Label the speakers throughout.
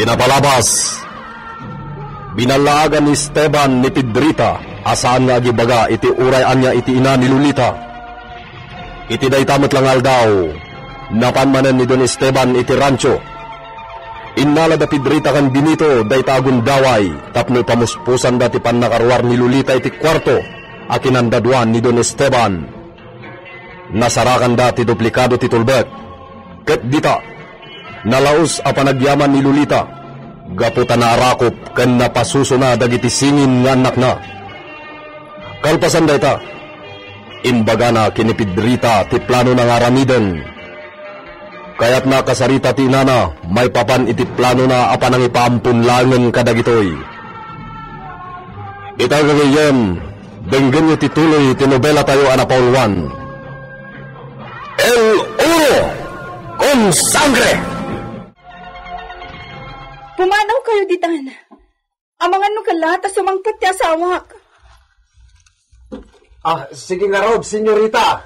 Speaker 1: Pinapalabas. Binalaagan ni Esteban ni Pedrita, asaan nga gibaga iti urayan niya iti ina ni Lolita. Iti daytamot langal daw, napanmanan ni Don Esteban iti rancho. Innala da Pedrita kan Benito daytagon daway, tapno pamuspusan dati pan nakarwar ni Lolita iti kwarto, akinandaduan ni Don Esteban. Nasarakan dati duplikado ti tulbet. Ket dita, nalaos a panagyaman ni Lolita. Gaputan na arakop ken napasusuna dagiti singin nga anak na. Kalpasan dayta, imbaga na kini Pedrita ti plano na nga ramiden. Kaya't nakasarita ti inana, may papan iti plano na apanang ipaampun langen kadagitoy. Itagagayem, denggen nyo tituloy ti nobela tayo ana Paul Juan. El Oro con Sangre!
Speaker 2: Pumanaw kayo ditan. Amangan nung kalata sumangkat ti asawak.
Speaker 3: Sige nga Rob, senyorita.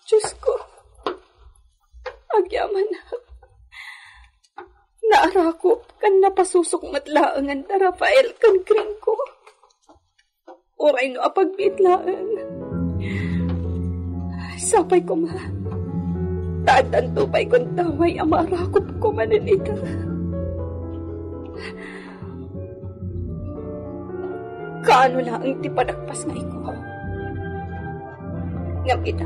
Speaker 2: Diyos ko. Agyaman na. Naarakop kan napasusok matlaangan na Rafael kan Gringo. Oray no apagbitlaan. Sapay ko ma. Tatan tupay kong taway ang marakop ko maninita. Kaano lang ang tipadakpas na iko. Ngam ita.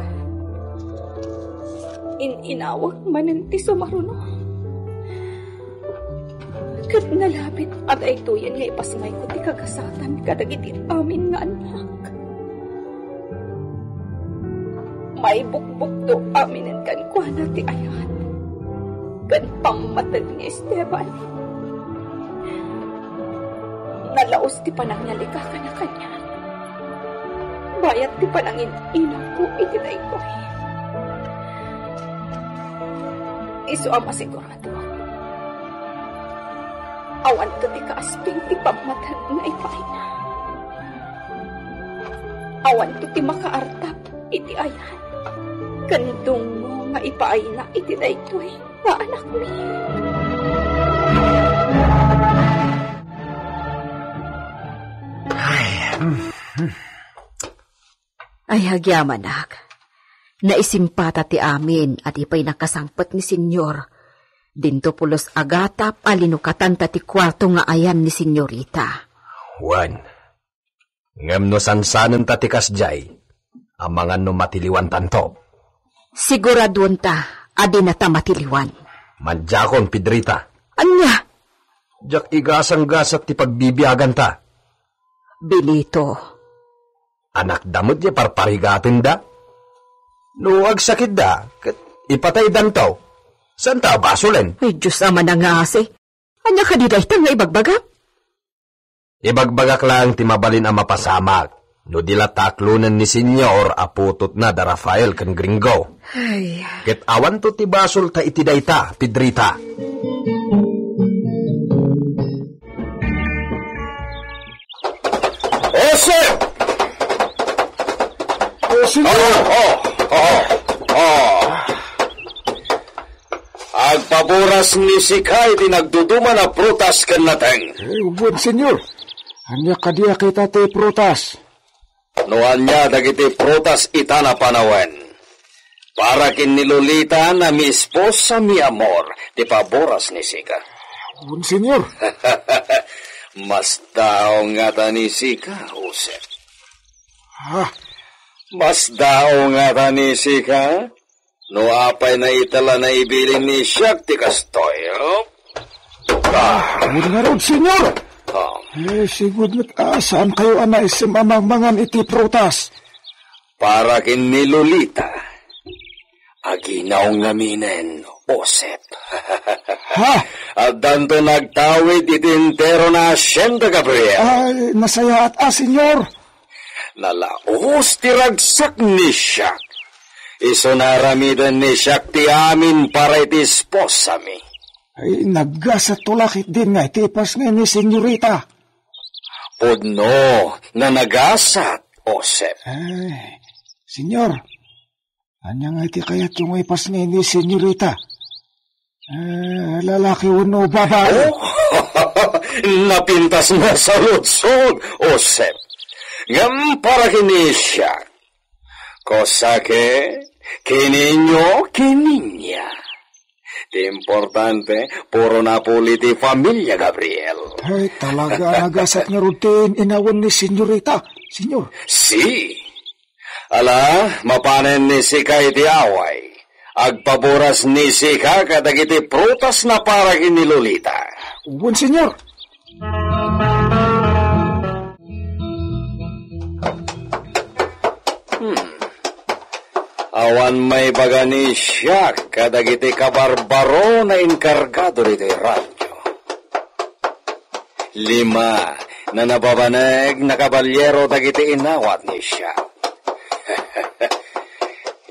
Speaker 2: Inawak mananti sumaruno. Kat nalapit at ay tuyan nga ipasngay ko ti kagasatan kadagiti amin nga anak. May bukbuk to aminin kan kwa na ti ayan. Kan pangmatag ni Esteban. Nalaos ti panangyalika ka na kanya. Bayat ti panangin inaw ko iti na ito. Iso ang masigurado ako. Awan to ti kaasping ti pagmatag na ipaina. Awan to ti makaartap iti ayan. Kandong mo nga ipaay na iti na ito'y na anak mi.
Speaker 4: Ay, hagyaman nak. Naisimpata ti amin at ipay nakasangpet ni senyor. Dinto pulos agatap alinukatan ti kwarto nga ayan ni senyorita.
Speaker 1: Juan, ngem no sansanan ta ti kasjay, amangan no matiliwan tanto.
Speaker 4: Siguraduan ta, adi na ta matiliwan.
Speaker 1: Madjakon, Pedrita.
Speaker 4: Anya?
Speaker 1: Jak igasang-gasat ti pagbibiyagan ta.
Speaker 4: Benito.
Speaker 1: Anak damot niya parparigatin da. No agsakit da, ipatay dantaw. Saan ta basulen?
Speaker 4: Ay, Diyos naman na nga asi. Anya ka di dahitan nga ibagbagak?
Speaker 1: Ibagbagak lang ti mabalin ang mapasamak. No dila taklunan ni senyor aputot na da Rafael kan Gringo.
Speaker 4: Ay.
Speaker 1: Ket awan to ti basol ta iti dayta, Pedrita. Ose! Agpaboras ni Sikay di nagduduma na prutas kan nateng.
Speaker 3: Ubod, senyor. Anya kadiya kita ti prutas.
Speaker 1: Noan niya dagiti prutas itana panawen. Para kin ni Lolita na mi esposa mi amor, di paboras ni Sika.
Speaker 3: Ubod, senyor.
Speaker 1: Mas dao nga ta ni Sika, Jose. Mas dao nga ta ni Sika? No apay na itala na ibilin ni Siak ti kastoy,
Speaker 3: Ubod nga ron, senyor. Sigud saan kayo isim amang-mangan iti prutas?
Speaker 1: Para kin ni Lolita, aginaw nga minen, Osep. At danto nagtawid iti entero na Hacienda Gabriel.
Speaker 3: Ay, nasaya at senyor.
Speaker 1: Nalaos ti ragsak ni Siak. Iso naramidan ni Siak ti amin para iti esposa mi.
Speaker 3: Ay, naggasat tulakit din nga iti ipas nga ni senyorita.
Speaker 1: Pudno, na nagasat, Osep.
Speaker 3: Ay, senyor, anya nga iti kayat yung ipas nga ni senyorita. Lalaki uno babae.
Speaker 1: Oh, napintas na sa lutsod, Osep. Ngam para kini siya. Kosake, kininyo, kininya. Di importante, puro Napoli familia, Gabriel.
Speaker 3: Ay, talaga nagasat niya rutin inawan ni senyorita, senyor.
Speaker 1: Si. Ala, mapanen ni Sika iti away. Agpaboras ni Sika kadagiti prutas na para kini Lolita.
Speaker 3: Uwan, senyor.
Speaker 1: Awan may baga ni siya kadagiti kabarbaro na inkargado dito radyo. 5 na nababanag na kabalyero dagiti inawat ni siya.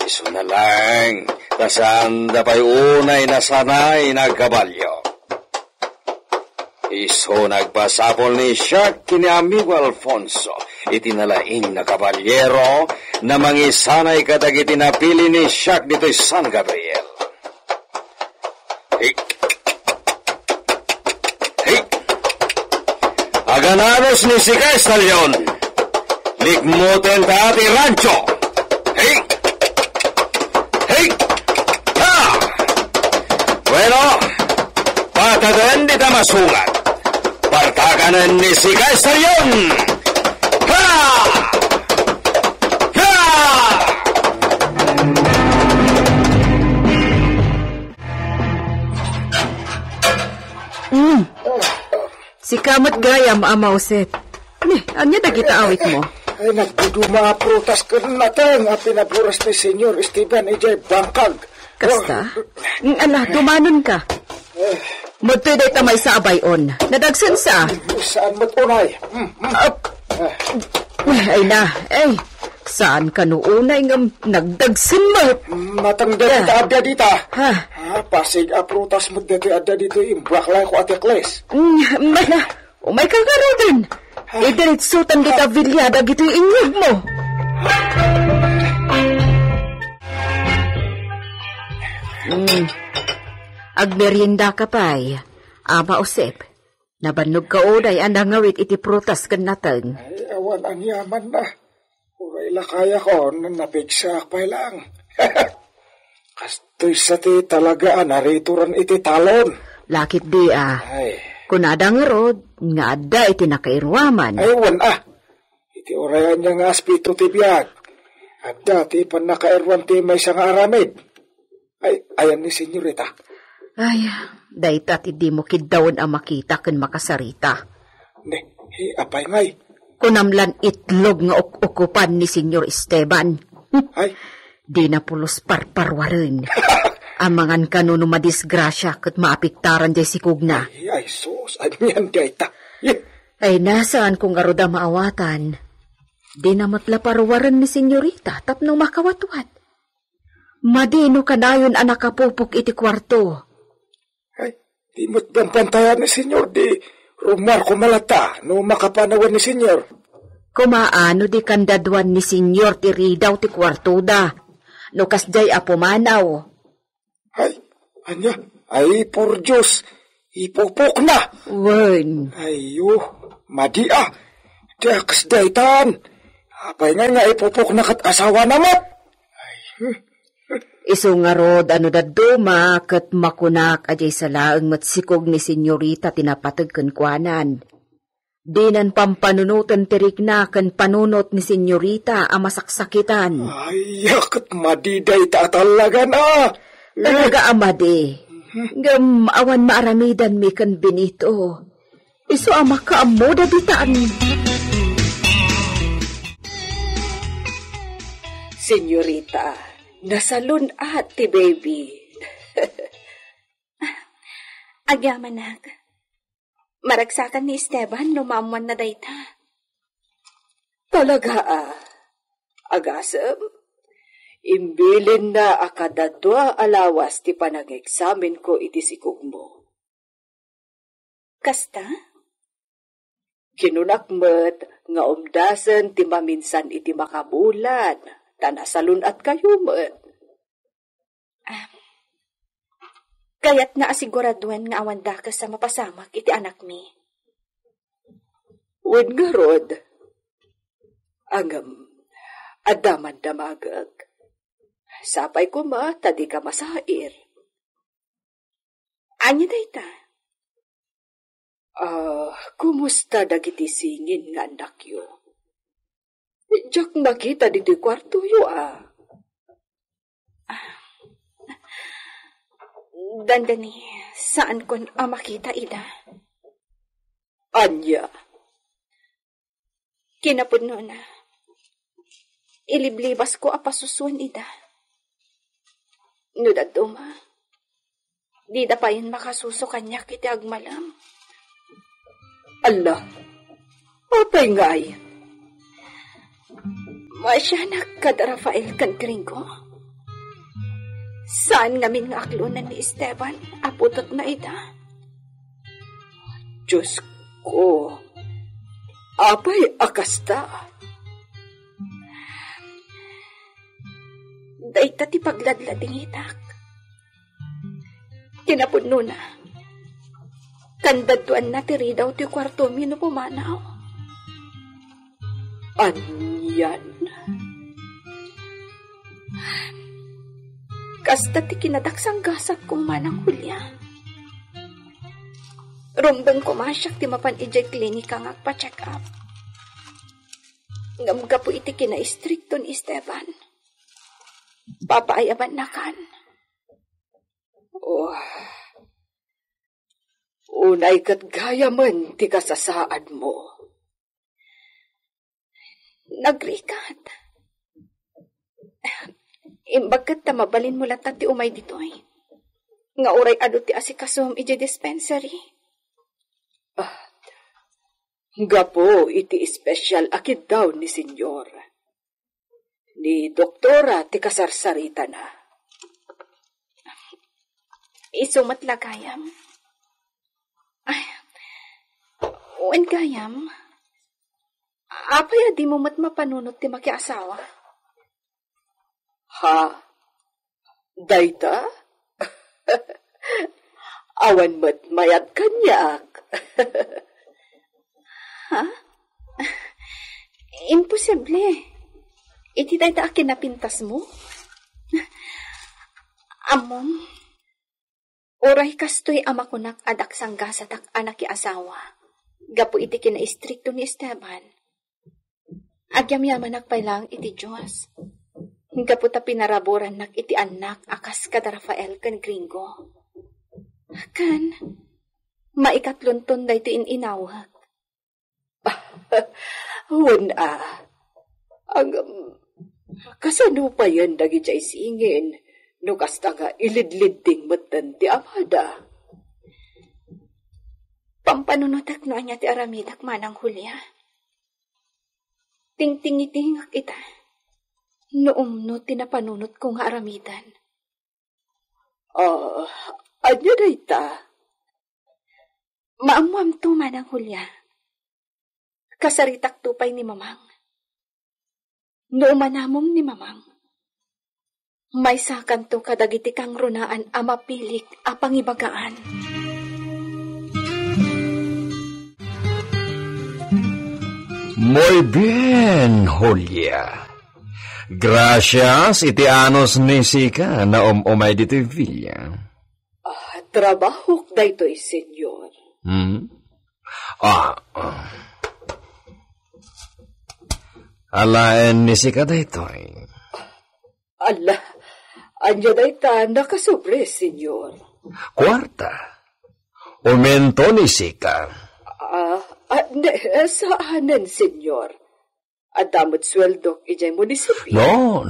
Speaker 1: Iso na lang, tasaan da pa'y unay na sanay nagkabalyo. Iso nagpasapol ni siya kini amigo Alfonso, itinalaing na kabalyero na mangisanay kadagiti napili ni siya dito'y San Gabriel. Agananos ni Sika Estalyon, likmuten ta ati rancho. Hey! Hey! Ha! Bueno, patagan di ta masungat. Partakanan ni Sika Estalyon. Ha! Ha!
Speaker 4: Si Kamat Gayam, Ama Josep. Anya dagita awit mo?
Speaker 3: Ay, nagduduma prutas ka natin ang pinaburas ni Senyor Esteban Ijay Bangkag.
Speaker 4: Kasta? Ala, dumanon ka. Mudto day tamay sa abayon. Nadagsan sa?
Speaker 3: Saan mo't unay?
Speaker 4: Ay na, saan ka noonay nga nagdagsan mo?
Speaker 3: Matangda dita adda dita.
Speaker 4: Ha?
Speaker 3: Pasig prutas mo dito adda dito imbraklay ko atekles.
Speaker 4: Mana, umay ka karodan. Idiritsutan kita vilyada gito yung inyog mo. Agmerienda ka pa'y, Ama Josep. Nabanog ka oday andang ngawit iti prutas kan natin.
Speaker 3: Ay, awan ang yaman na. Uray lakaya ko, napigsa pa lang. Kastoy sa ti talaga, narituran iti talon.
Speaker 4: Lakit di
Speaker 3: Ay.
Speaker 4: Kunada nga rod, nga adda iti nakairwaman.
Speaker 3: Ay, wan Iti urayan niya nga aspito ti biyag. Adda ti pan nakairwan ti may isang aramid. Ay, ayan ni senyorita.
Speaker 4: Ay, dayta ti di mo kidawon ang makita ken makasarita.
Speaker 3: Ne, apay ngay.
Speaker 4: Kunamlan itlog nga okupan ni Senyor Esteban.
Speaker 3: Ay.
Speaker 4: Di na pulos parparwarin. Amangan ka no madisgrasya ket maapiktaran jay si Kugna.
Speaker 3: Ay, sus, anyan dayta.
Speaker 4: Ay, nasaan kung aruda maawatan? Di na matlaparwaran ni senyorita tapno makawatwat. Madino kanayon anak kapupok iti kwarto.
Speaker 3: Ay, di mo't bantayan ni senyor, di rumar ko malata no makapanawan ni senyor.
Speaker 4: Kumaano di kandadwan ni senyor ti ridaw ti kwarto da. No kasjay apumanaw.
Speaker 3: Ay, anya, ay, por Diyos, ipupok na.
Speaker 4: Wen.
Speaker 3: Ayo, madia, diaks daytan. Apay nga ipupok na kat asawa naman.
Speaker 4: Iso nga rod, ano daduma, kat makunak ajay sa laang matsikog ni senyorita tinapatag kankwanan. Dinan pampanunutan tirik na kan panunot ni senyorita ang masaksakitan.
Speaker 3: Ay, kat madiday ta talaga na.
Speaker 4: Talaga amade. Ngam awan maaramidan mi kan Benito. Iso ama ka amoda ditaan. Senyorita, nasalun ati baby.
Speaker 2: Agyamanag. Maragsakan ni Esteban lumamuan na dayta.
Speaker 4: Talaga agasem. Imbilin na akadadwa alawas ti panag-examen ko iti sikog mo.
Speaker 2: Kasta?
Speaker 4: Kinunakmet nga umdasen ti maminsan iti makabulan, tanasalun at kayo met.
Speaker 2: Kaya't nga asiguraduan nga awan da ka sa mapasamak iti anak mi.
Speaker 5: Wen nga rod, adaman damagag. Sapay ko tadi ka masair.
Speaker 2: Anya dayta?
Speaker 5: Kumusta dagiti singin nga anak yo? Diyak makita di kwarto yo
Speaker 2: Dandani, saan kon makita ida?
Speaker 5: Anya?
Speaker 2: Kinapudno na. Iliblibas ko apasusuan ida. Nudaduma. Di da pa yun makasuso kanya kiti agmalam.
Speaker 5: Allah, patay ngay.
Speaker 2: Masyanak kada Rafael kan Gringo. Saan ngamin nga aklunan ni Esteban, aputot na ida?
Speaker 5: Diyos ko, apay akasta.
Speaker 2: Dayta ti pagladlading itak. Kinapudno na. Kandaduan na tiri daw ti kwarto mi no pumanaw.
Speaker 5: Anyan.
Speaker 2: Kasta ti kinadaksang gasak kong manang hulya. Rumbeng kumasyak ti mapan ijay klinika nga pa-check up. Ngamga po iti kina-istrikto ni Esteban. Papaayaban na kan.
Speaker 5: Unay kat gaya man ti kasasaad mo.
Speaker 2: Nagrikat. Imbagkat ta mabalin mo latat ti umay ditoy. Nga uray ado ti asikasom iti dispensary.
Speaker 5: Gapo iti special akid daw ni senyor. Ni doktora ti kasarsarita na.
Speaker 2: Isumat lagayam. Ay, uwan gayam. Apaya di mo mat mapanunot ti makiasawa.
Speaker 5: Ha? Dayta? Awan mat mayat kanyak.
Speaker 2: Ha? Imposible. Iti dayta akin napintas mo? Amom, oray kastoy ama kunak adak sanggasatak anak ki asawa. Gapo iti kina-istrikto ni Esteban. Agyam-yamanak pa lang iti Diyos. Gapo ta pinaraboran nak iti anak akas kada Rafael kan Gringo. Kan, maikatlonton da ito inawag.
Speaker 5: Ang kasano pa yan dagi jay singin no kasta nga ilidliding matan ti amada.
Speaker 2: Pampanunutak no anya ti aramidak manang hulya. Ting-tingitingak ita. Noong no tinapanunot ko nga aramidan.
Speaker 5: Anya na ita?
Speaker 2: Maamuam to manang hulya. Kasaritak tupay ni mamang. Noomanamom ni mamang. May sakan to kadagiti kang runaan a mapilik a pangibagaan.
Speaker 1: Muy bien, Julia. Gracias, iti anos ni Sika na umay dito Villa.
Speaker 5: Trabaho daytoy, senyor.
Speaker 1: Alaen ni Sika daytoy.
Speaker 5: Ala, anya dayta nakasobre, senyor.
Speaker 1: Kwarta. Umento ni Sika.
Speaker 5: Saanan, senyor? Adamot sweldo ijay munisipyo.
Speaker 1: No.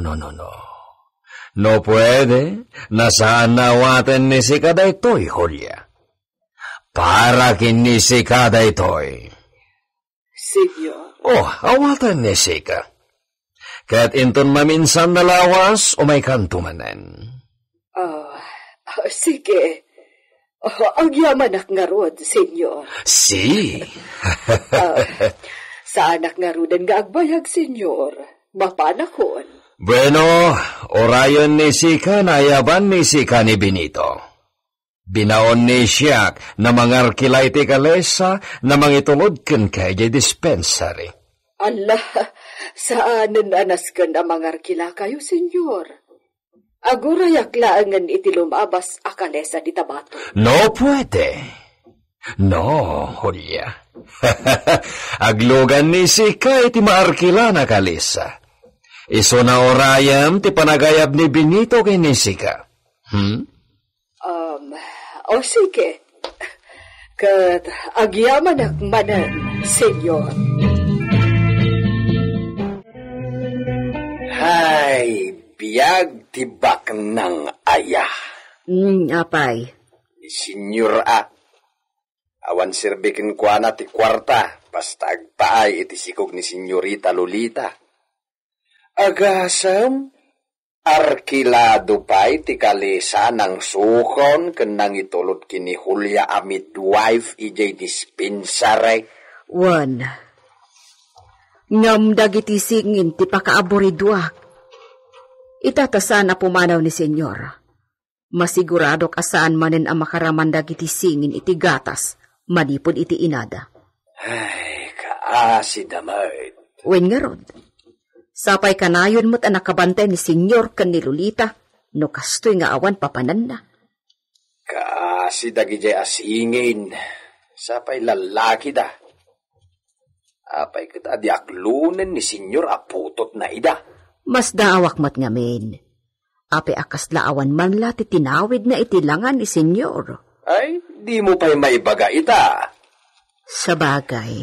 Speaker 1: No puede. Nasaan nawaten ni Sika daytoy, Julia. Para kin ni Sika daytoy.
Speaker 5: Senyor.
Speaker 1: Awatan ni Sika. Kaya't inton maminsan na lawas o may kantumanen.
Speaker 5: Sige. Ang yamanak nga rod, senyor.
Speaker 1: Si?
Speaker 5: Sa anak nga rodan nga agbayag, senyor. Mapanakon.
Speaker 1: Bueno, orayon ni Sika na yaban ni Sika ni Benito. Binaon ni siyak na mangarkilay ti kalesa na mangitulod ken kay dispensary.
Speaker 5: Allah, saanen anas ka na mangarkila kayo, senyor? Agurayak laangan iti lumabas akalesa di tabato.
Speaker 1: No pwede. No, Julia. Aglogan ni sika iti maarkila na kalesa. Iso na orayam ti panagayab ni Benito kay ni sika.
Speaker 5: O sige. Kat agyaman akmanan, senyor.
Speaker 6: Hay, biyag tibak ng aya.
Speaker 4: Apay.
Speaker 6: Ni senyor awan sirbikin kwa na ti kwarta, basta agpaay iti sikog ni senyorita Lolita. Agasam, arkilado pa'y ti kalesa ng sukon ken nang itulod kini Julia a midwife ijay dispensary.
Speaker 4: Wan. Ngam dagiti singin ti pakaaburidwak. Itatasan na pumanaw ni senyor. Masiguradok asaan manen ang makaraman dagiti singin iti gatas, manipod iti inada.
Speaker 6: Ay, kaasi damay.
Speaker 4: Wen nga rod. Sapay kanayon mo't ang nakabantay ni senyor kan ni Lolita, no kastoy nga awan papanan na.
Speaker 6: Kaasi dagijay asingin, sapay lalaki da. Apay kita di aklunen ni senyor aputot na ida.
Speaker 4: Mas daawak mat ngamin. Ape akas laawan man la ti tinawid na itilangan ni senyor.
Speaker 6: Ay, di mo pa'y maibaga ita.
Speaker 4: Sabagay.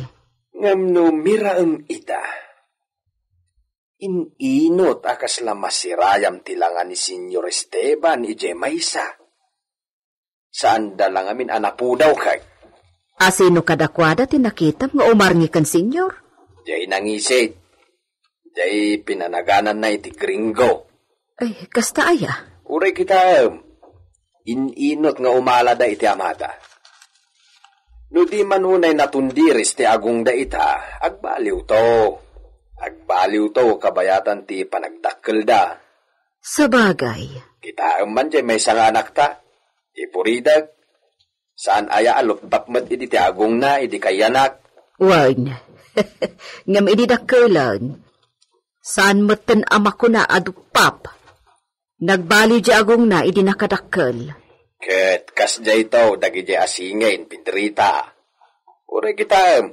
Speaker 6: Ngam no miraem ita. Inot akas la masirayam tilangan ni Senyor Esteban ije maysa. Saan dalang amin anapudaw kay?
Speaker 4: Asino kadakwada tinakitam nga umarngi kan senyor?
Speaker 6: Jay nangisid. Jay pinanaganan na iti gringo.
Speaker 4: Ay, kasta aya.
Speaker 6: Uray kita, inot nga umalada iti amata. No di man unay natundiris ti agong da ita, agbaliw to. Agbaliw to kabayatan ti panagdakkel da.
Speaker 4: Sabagay.
Speaker 6: Kita man jay may isang anak ta. Ipuridag. Saan aya alupbakmat iti ti agong na iti kayanak.
Speaker 4: Wan. Ngam iti dakkelan. Saan matan ama ko na adupap. Nagbali di agong na iti nakadakkel.
Speaker 6: Ket kas jay to dagi jay asingin Pedrita. Ure kita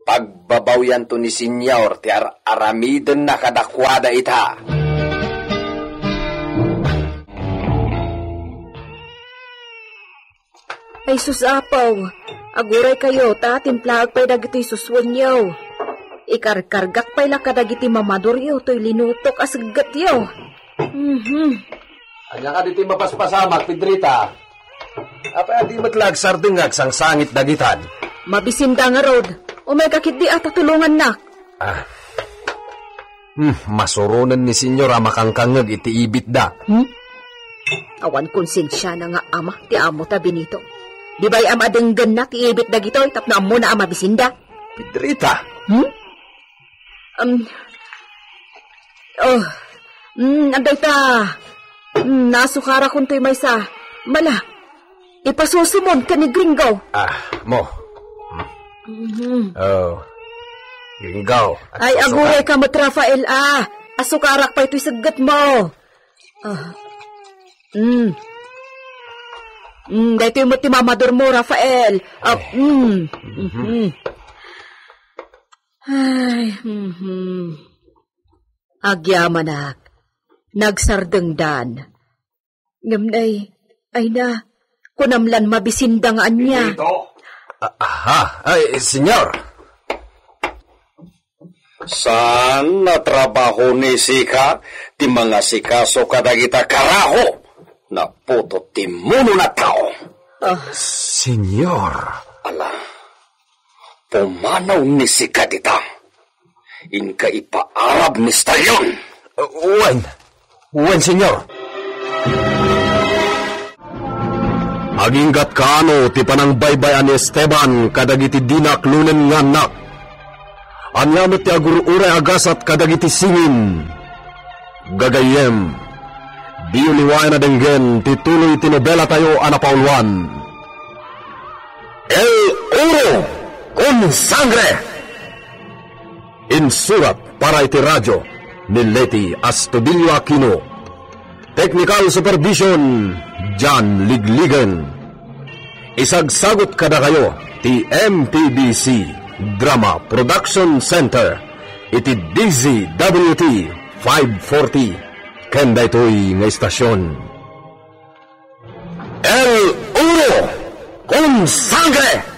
Speaker 6: pagbabawyan to ni senyor ti aramiden na kadakwada ita.
Speaker 4: Ay susapaw, aguray kayo ta timplaag pa'y dagiti suswanyaw. Ikarkargak pa'y lakadagiti mamadoryo to'y linutok asaggat yaw.
Speaker 1: Anya ka diti mapaspasamak, Pedrita. Apa di matlag sardengag sang sangit dagitan.
Speaker 4: Mabisinda nga rod, umay kakit di ata tulungan nak.
Speaker 1: Masurunan ni senyora makangkangag iti ibit da.
Speaker 4: Awan konsensya na nga ama ti amo ta Benito. Di ba'y ama denggan na ti ibit dagito tapno amo na ama bisinda?
Speaker 1: Pedrita?
Speaker 4: Anday ta. Nasukara kung to'y maysa. Mala, ipasusumon ka ni Gringo.
Speaker 1: Mo. Gringo.
Speaker 4: Ay, aguray ka mat, Rafael, asukarak pa ito'y sagat mo. Dahito yung ti mamador mo, Rafael. Agyamanak. Nagsardengdan. Ngamnay, ay na, kunamlan mabisindangan niya.
Speaker 1: Ay, senyor.
Speaker 6: Saan na trabaho ni Sika? Ti mga sikaso kadagita karaho. Naputo ti muno na tao.
Speaker 1: Senyor.
Speaker 6: Ala, pumanaw ni Sika dita. Inka ipaarab ni Stalyon.
Speaker 1: Wen, senyor. Aginggat kaano ti panang baybay ani Esteban kadagiti dinak lunen nga nak. Anyamit ti agururay agasat kadagiti singin. Gagayem, Diuliway na denggen tituloy tinobela tayo anapaulwan. El Oro con Sangre. Insurat para iti radyo ni Leti Astudillo Aquino. Technical Supervision John Ligligan. Isagsagot kada kayo ti MTBC Drama Production Center iti DZWT 540 kenda ito'y nga istasyon. El Oro con Sangre.